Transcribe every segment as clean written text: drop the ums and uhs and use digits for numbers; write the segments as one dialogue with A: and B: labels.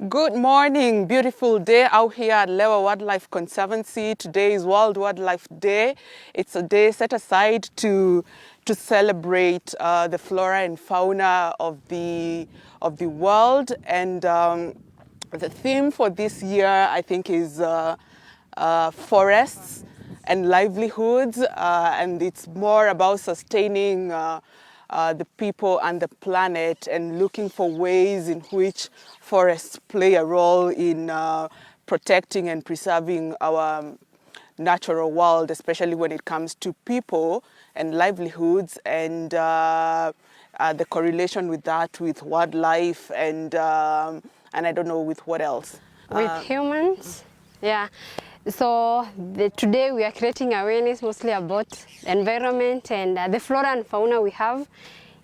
A: Good morning, beautiful day out here at Lewa Wildlife Conservancy. Today is World Wildlife Day. It's a day set aside to celebrate the flora and fauna of the world. And the theme for this year, I think, is forests and livelihoods, and it's more about sustaining the people and the planet and looking for ways in which forests play a role in protecting and preserving our natural world, especially when it comes to people and livelihoods, and the correlation with that with wildlife and I don't know with what else.
B: With humans, yeah. So today we are creating awareness mostly about environment and the flora and fauna we have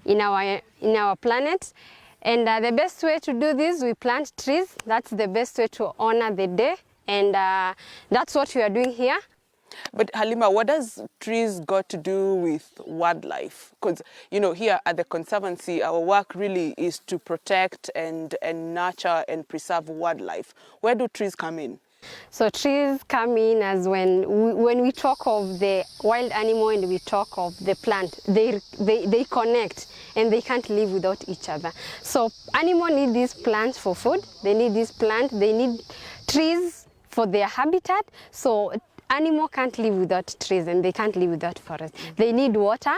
B: in our planet. And the best way to do this, we plant trees. That's the best way to honor the day, and that's what we are doing here.
A: But Halima, what does trees got to do with wildlife? Because, you know, here at the Conservancy, our work really is to protect and nurture and preserve wildlife. Where do trees come in?
B: So trees come in as when we talk of the wild animal and we talk of the plant, they connect and they can't live without each other. So animals need these plants for food, they need these plants, they need trees for their habitat. So animal can't live without trees and they can't live without forest. They need water.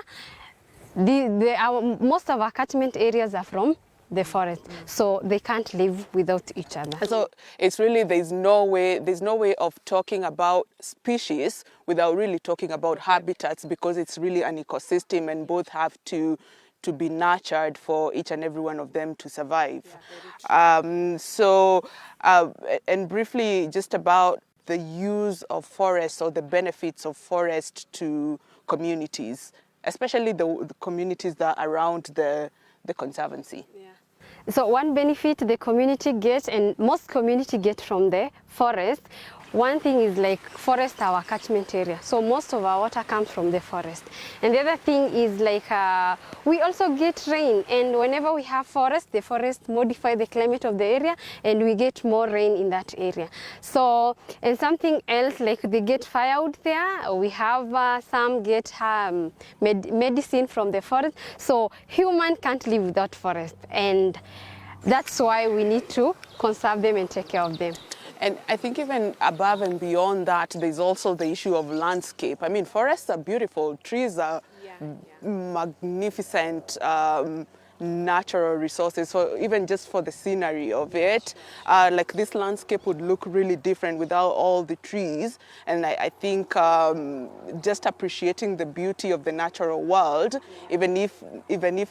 B: Most of our catchment areas are from the forest, so they can't live without each other.
A: So it's really, there's no way of talking about species without really talking about habitats, because it's really an ecosystem and both have to be nurtured for each and every one of them to survive. And briefly, just about the use of forests or the benefits of forest to communities, especially the communities that are around the Conservancy.
B: Yeah. So one benefit the community gets, and most community get from the forest, one thing is like forest our catchment area. So most of our water comes from the forest. And the other thing is like we also get rain, and whenever we have forest, the forest modify the climate of the area and we get more rain in that area. So, and something else, like they get firewood there, we have some get medicine from the forest. So human can't live without forest, and that's why we need to conserve them and take care of them.
A: And I think even above and beyond that, there's also the issue of landscape. I mean, forests are beautiful, trees are magnificent natural resources. So even just for the scenery of it, like this landscape would look really different without all the trees. And I think just appreciating the beauty of the natural world, even if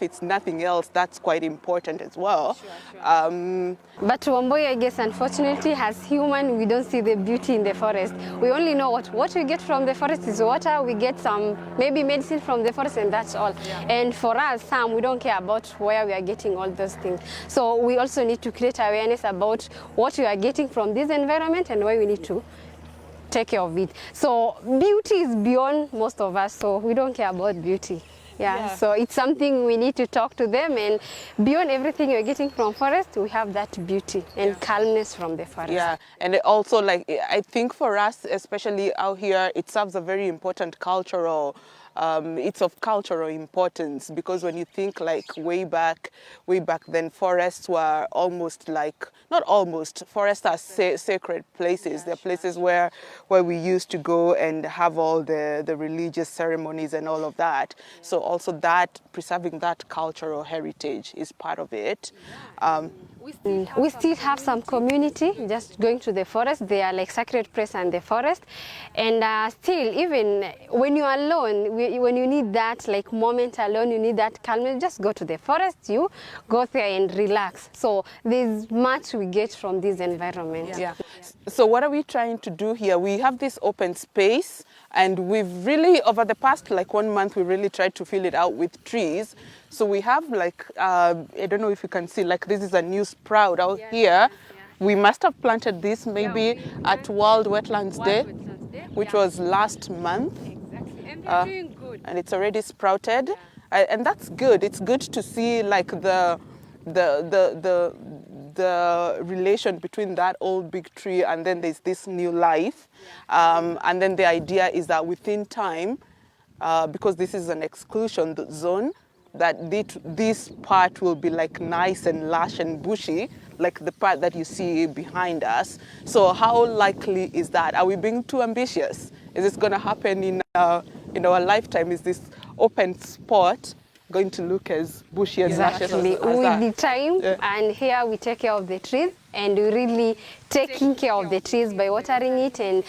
A: it's nothing else, that's quite important as well. Sure.
B: But Wamboi, I guess, unfortunately, as human, we don't see the beauty in the forest. We only know what we get from the forest is water. We get some maybe medicine from the forest, and that's all. Yeah. And for us, some, we don't care about where we are getting all those things. So we also need to create awareness about what we are getting from this environment and why we need to take care of it. So beauty is beyond most of us, so we don't care about beauty. Yeah, so it's something we need to talk to them, and beyond everything you're getting from forest, we have that beauty and calmness from the forest.
A: Yeah, and it also, like, I think for us, especially out here, it serves a very important cultural it's of cultural importance, because when you think like way back then, forests were almost like, not almost, forests are sacred places. They're places where we used to go and have all the religious ceremonies and all of that. So also that, preserving that cultural heritage is part of it.
B: We still have some community just going to the forest. They are like sacred place and the forest. And still, even when you are alone, when you need that like moment alone, you need that calmness, just go to the forest, you go there and relax. So there's much we get from this environment.
A: Yeah. So what are we trying to do here? We have this open space, and we've really, over the past like 1 month, we really tried to fill it out with trees. So we have like, I don't know if you can see, like this is a new sprout out here. We must have planted this maybe at World Wetlands Day, which was last month.
B: Exactly. And they're doing good.
A: And it's already sprouted. And that's good. It's good to see like the the relation between that old big tree and then there's this new life. And then the idea is that within time, because this is an exclusion zone, that this part will be like nice and lush and bushy, like the part that you see behind us. So how likely is that? Are we being too ambitious? Is this going to happen in our lifetime? Is this open spot going to look as bushy and luscious as
B: With
A: that?
B: the time, and here we take care of the trees, and we really taking care of the trees by watering it, and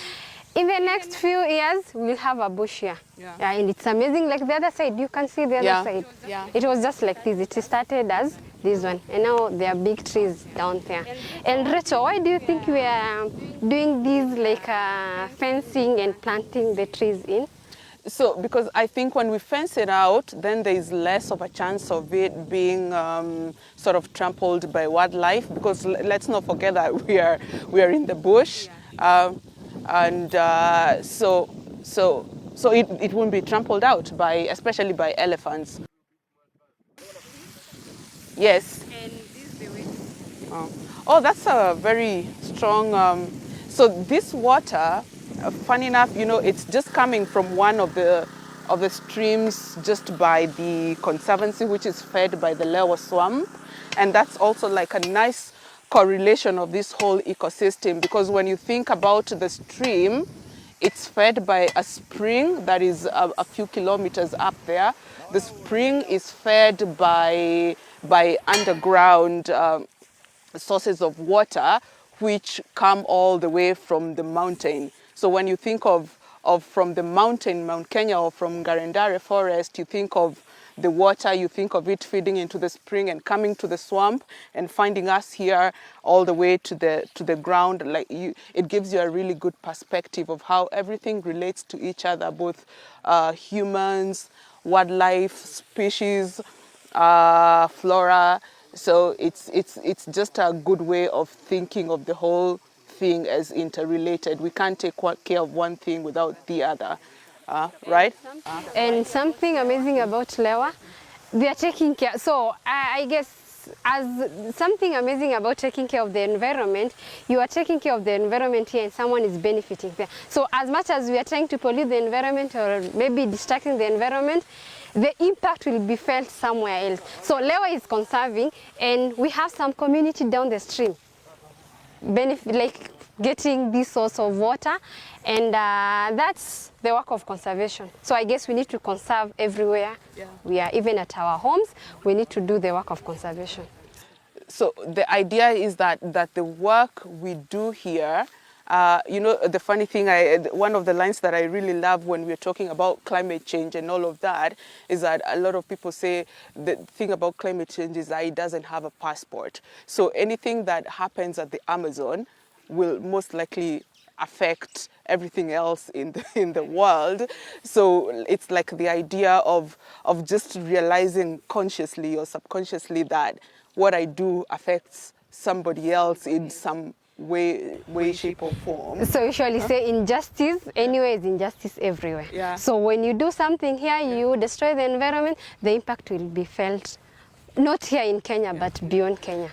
B: in the next few years we'll have a bush here. And it's amazing, like the other side, you can see the other side. It was just like this. It started as this one, and now there are big trees down there. And Rachel, why do you think we are doing this, like fencing and planting the trees in?
A: So, because I think when we fence it out, then there is less of a chance of it being sort of trampled by wildlife. Because let's not forget that we are in the bush, and so it won't be trampled out especially by elephants. Yes.
B: And this is the way.
A: Oh, that's a very strong. So this water, funny enough, it's just coming from one of the streams just by the conservancy, which is fed by the Lewa swamp, and that's also like a nice correlation of this whole ecosystem, because when you think about the stream, it's fed by a spring that is a few kilometers up there. The spring is fed by underground sources of water, which come all the way from the mountain. So when you think of from the mountain, Mount Kenya, or from Garendare Forest, you think of the water, you think of it feeding into the spring and coming to the swamp and finding us here all the way to the ground. It gives you a really good perspective of how everything relates to each other, both humans, wildlife, species, flora. So it's just a good way of thinking of the whole thing as interrelated. We can't take care of one thing without the other, right?
B: And something amazing about Lewa, they are taking care. So I guess as something amazing about taking care of the environment, you are taking care of the environment here and someone is benefiting there. So as much as we are trying to pollute the environment or maybe distracting the environment, the impact will be felt somewhere else. So Lewa is conserving, and we have some community down the stream like getting this source of water, and that's the work of conservation. So I guess we need to conserve everywhere. We are, even at our homes, we need to do the work of conservation.
A: So the idea is that the work we do here, the funny thing, one of the lines that I really love when we're talking about climate change and all of that is that a lot of people say the thing about climate change is that it doesn't have a passport. So anything that happens at the Amazon will most likely affect everything else in the world. So it's like the idea of just realizing consciously or subconsciously that what I do affects somebody else in some way, shape or form.
B: So usually say injustice anywhere is injustice everywhere. So when you do something here, you destroy the environment, the impact will be felt not here in Kenya, but beyond Kenya.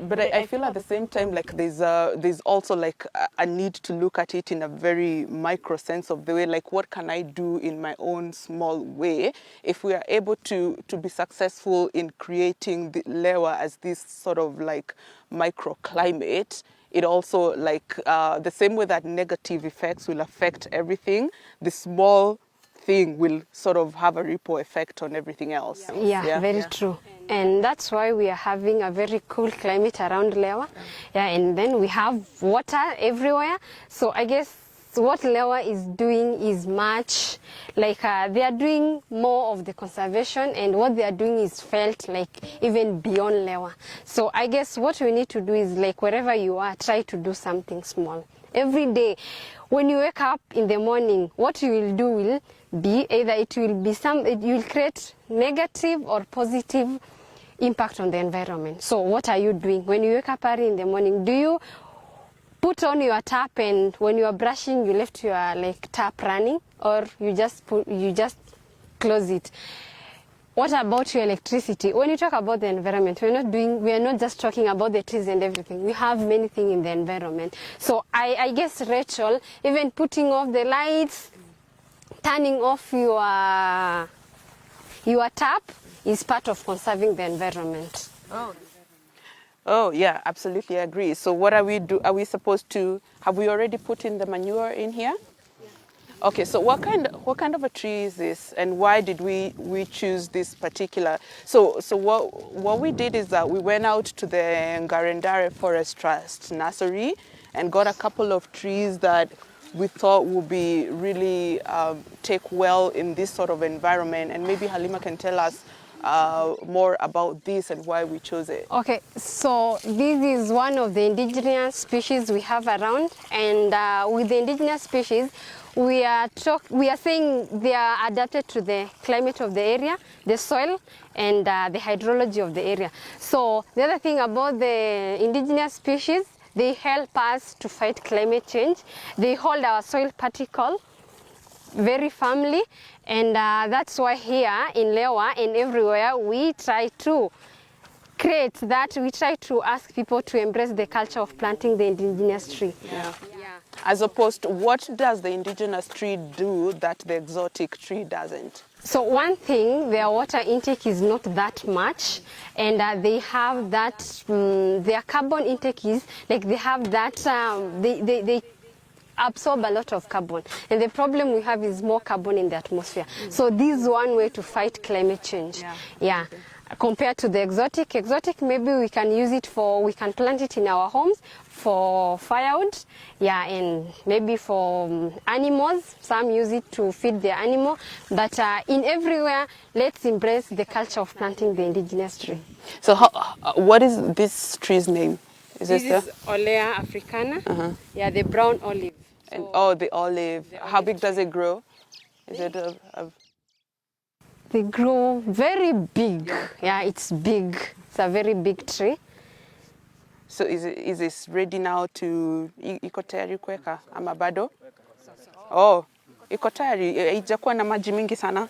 A: But I feel at the same time like there's also like a need to look at it in a very micro sense of the way, like what can I do in my own small way? If we are able to be successful in creating the Lewa as this sort of like microclimate, it also like the same way that negative effects will affect everything, the small thing will sort of have a ripple effect on everything else.
B: Very true. And that's why we are having a very cool climate around Lewa. And then we have water everywhere. So I guess what Lewa is doing is much like they are doing more of the conservation, and what they are doing is felt like even beyond Lewa. So I guess what we need to do is like wherever you are, try to do something small. Every day, when you wake up in the morning, what you will do will be either it will create negative or positive impact on the environment. So what are you doing? When you wake up early in the morning, do you put on your tap and when you are brushing, you left your like tap running, or you just close it? what about your electricity? When you talk about the environment, we are not just talking about the trees and everything. We have many things in the environment. So I guess, Rachel, even putting off the lights, turning off your tap is part of conserving the environment.
A: Oh yeah, absolutely agree. So what are we supposed to, have we already put in the manure in here? Okay, so what kind of a tree is this, and why did we choose this particular? So what we did is that we went out to the Ngarendare Forest Trust nursery and got a couple of trees that we thought would be really take well in this sort of environment, and maybe Halima can tell us more about this and why we chose it.
B: Okay, so this is one of the indigenous species we have around, and with the indigenous species, we are saying they are adapted to the climate of the area, the soil, and the hydrology of the area. So the other thing about the indigenous species, they help us to fight climate change. They hold our soil particle very firmly, and that's why here in Lewa and everywhere we try to create that. We try to ask people to embrace the culture of planting the indigenous tree.
A: Yeah. As opposed to, what does the indigenous tree do that the exotic tree doesn't?
B: So one thing, their water intake is not that much, and they have that, their carbon intake is, like they have that, they absorb a lot of carbon. And the problem we have is more carbon in the atmosphere. So this is one way to fight climate change. Yeah. Compared to the exotic, maybe we can use it we can plant it in our homes for firewood, yeah, and maybe for animals. Some use it to feed their animal, but in everywhere, let's embrace the culture of planting the indigenous tree.
A: So what is this tree's name?
B: This is Olea africana, yeah, the brown olive.
A: And the olive. How big does it grow? Is it
B: They grow very big. Yeah, it's big. It's a very big tree.
A: So is this ready now to iko tayari kuweka ama bado? Oh, iko tayari. Haijakuwa na maji mingi sana.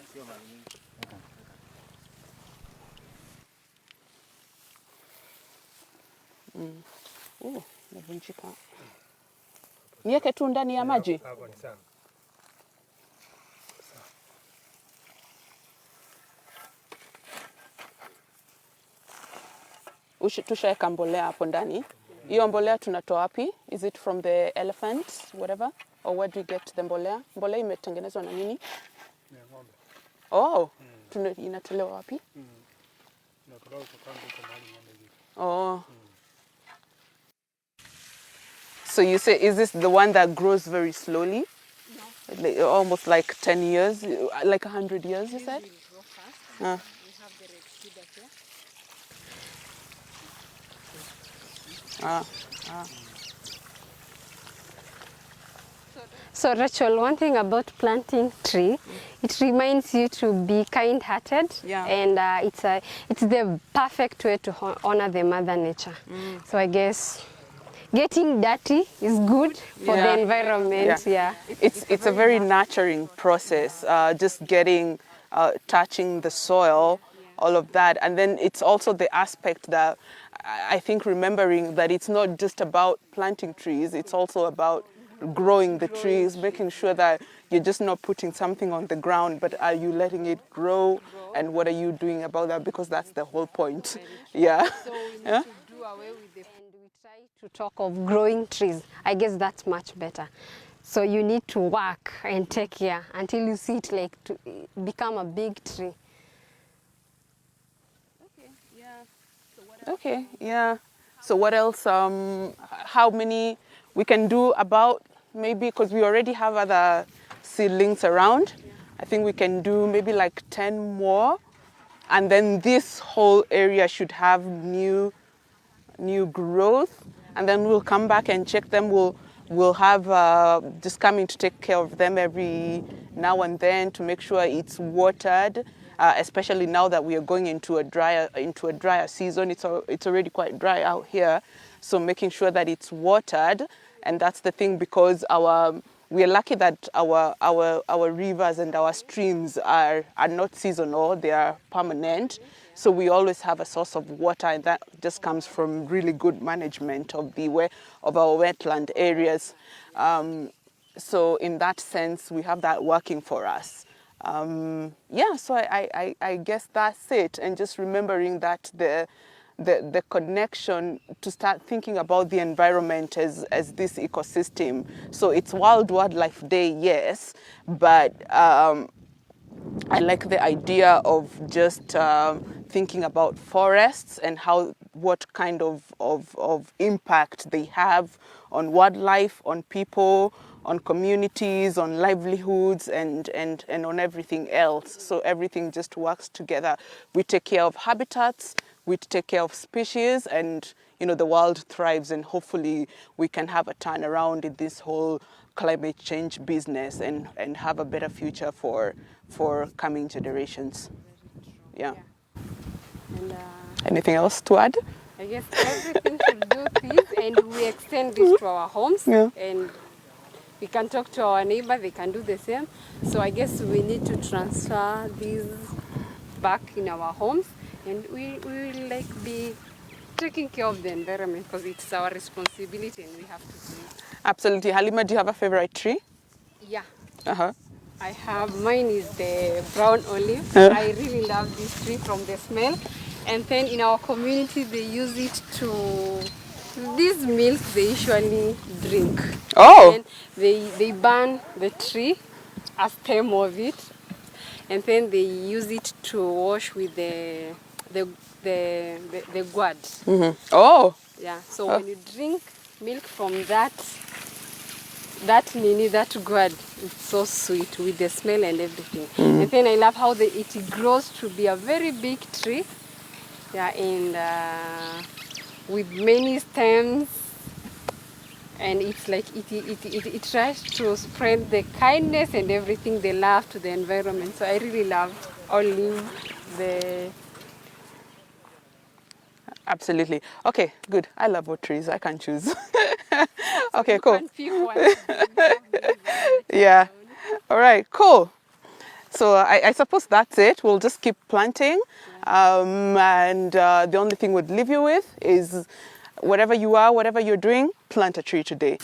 A: Navunjika. Niweke tu ndani ya maji. Tushaweka mbolea hapo ndani. Hiyo mbolea tunatoa wapi? Is it from the elephant, whatever? Or where do you get the mbolea? Mbolea imetengenezwa na nini?
C: Ng'ombe.
A: Oh, inatolewa wapi?
C: Inatolewa kutoka mahali ng'ombe ziko.
A: Oh. So you say, is this the one that grows very slowly? No. Like, almost like 10 years, like 100 years, you said?
B: It will grow fast. We have the red cedar here. So Rachel, one thing about planting tree, it reminds you to be kind-hearted, and it's the perfect way to honor the mother nature. So I guess getting dirty is good for the environment. Yeah.
A: It's a very nurturing process, just getting, touching the soil, all of that. And then it's also the aspect that I think remembering that it's not just about planting trees, it's also about growing the trees, making sure that you're just not putting something on the ground, but are you letting it grow, and what are you doing about that, because that's the whole point. Yeah.
B: So we need to do away with the, and we try to talk of growing trees. I guess that's much better. So you need to work and take care until you see it like to become a big tree.
A: Okay, yeah. So what else? How many we can do about, maybe, because we already have other seedlings around. I think we can do maybe like 10 more. And then this whole area should have new growth. And then we'll come back and check them. We'll have just coming to take care of them every now and then to make sure it's watered. Especially now that we are going into a drier season. It's already quite dry out here, so making sure that it's watered. And that's the thing, because our we are lucky that our rivers and our streams are not seasonal, they are permanent. So we always have a source of water, and that just comes from really good management of our wetland areas. So in that sense, we have that working for us. Yeah, so I guess that's it. And just remembering that the connection to start thinking about the environment as this ecosystem. So it's World Wildlife Day, yes, but I like the idea of just thinking about forests and what kind of impact they have on wildlife, on people, on communities, on livelihoods, and on everything else. So everything just works together. We take care of habitats, we take care of species, and the world thrives, and hopefully we can have a turnaround in this whole climate change business and have a better future for coming generations. Yeah.
B: And
A: Anything else to add?
B: I guess everything should do this, and we extend this to our homes.
A: Yeah.
B: And we can talk to our neighbor, they can do the same. So I guess we need to transfer these back in our homes, and we will like be taking care of the environment because it's our responsibility and we have to do it.
A: Absolutely. Halima, do you have a favorite tree?
B: Yeah.
A: Uh-huh.
B: I have, mine is the brown olive. I really love this tree from the smell. And then in our community, they use it to, this milk they usually drink.
A: Oh!
B: And they burn the tree, a stem of it, and then they use it to wash with the gourd.
A: Mm-hmm. Oh!
B: Yeah, so when you drink milk from that gourd, it's so sweet with the smell and everything. And then I love how it grows to be a very big tree. Yeah, and with many stems, and it's like it tries to spread the kindness and everything, the love to the environment. So I really love olive.
A: Absolutely. Okay, good. I love both trees. I can choose. Okay,
B: You
A: cool.
B: can pick one.
A: Yeah. All right, cool. So I suppose that's it. We'll just keep planting. And the only thing we'd leave you with is whatever you are, whatever you're doing, plant a tree today.